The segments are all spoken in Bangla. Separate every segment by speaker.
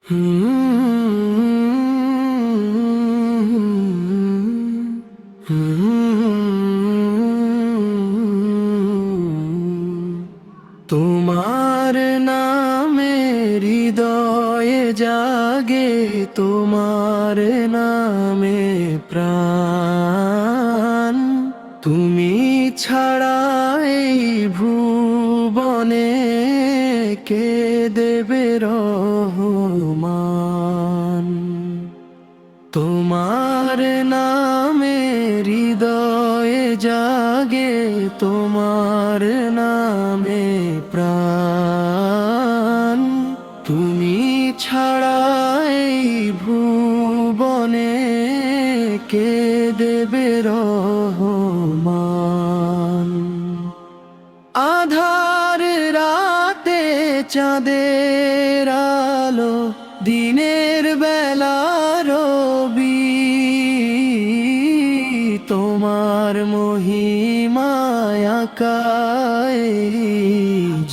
Speaker 1: তোমার নামে হৃদয়ে জাগে, তোমার নামে প্রাণ। তুমি ছাড়া এই ভুবনে কে দেবে রহমান। তোমার নামে হৃদয়ে জাগে, তোমার নামে প্রাণ। তুমি ছাড়া এই ভুবনে কে দেবে রহমান। আধার রাতে চাঁদের আলো, দিনের বেলা রবি। তোমার মহিমায় আঁকায়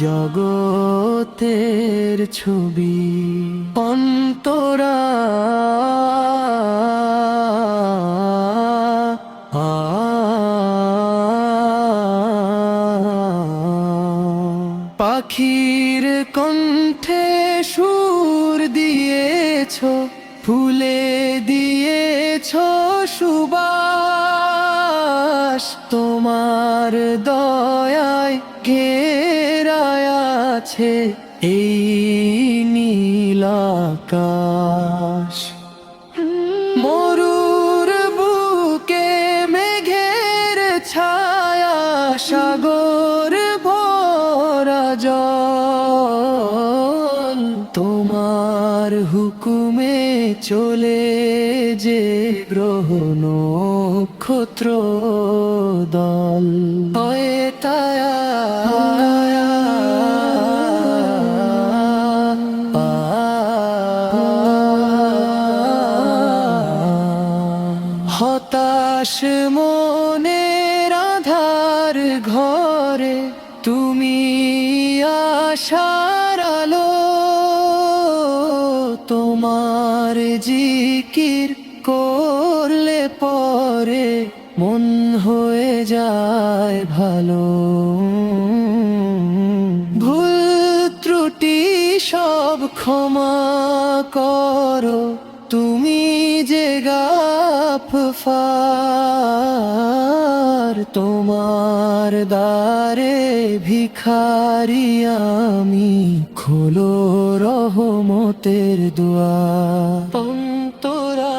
Speaker 1: জগতের ছবি। অন্তরা পাখির কণ্ঠে সুর দিয়েছ, ফুলে দিয়েছ সুবাস। তোমার দয়ায় ঘেরায় আছে এই নীল আকাশ। মরুর বুকে মেঘের ছায়া, সাগর ভরা জল। তোমার হুকুমে চলে যে গ্রহ নক্ষত্র দল। হয় তায়া হতাশ মনের আধার ঘরে তুমি আশার আলো। তোমার জিকির করলে পরে মন হয়ে যায় ভালো। ভুল ত্রুটি সব ক্ষমা করো, তুমি যে গাফফার। তোমার দ্বারে ভিখারি আমি, খোলো রহমতের দুয়ার। অন্তরা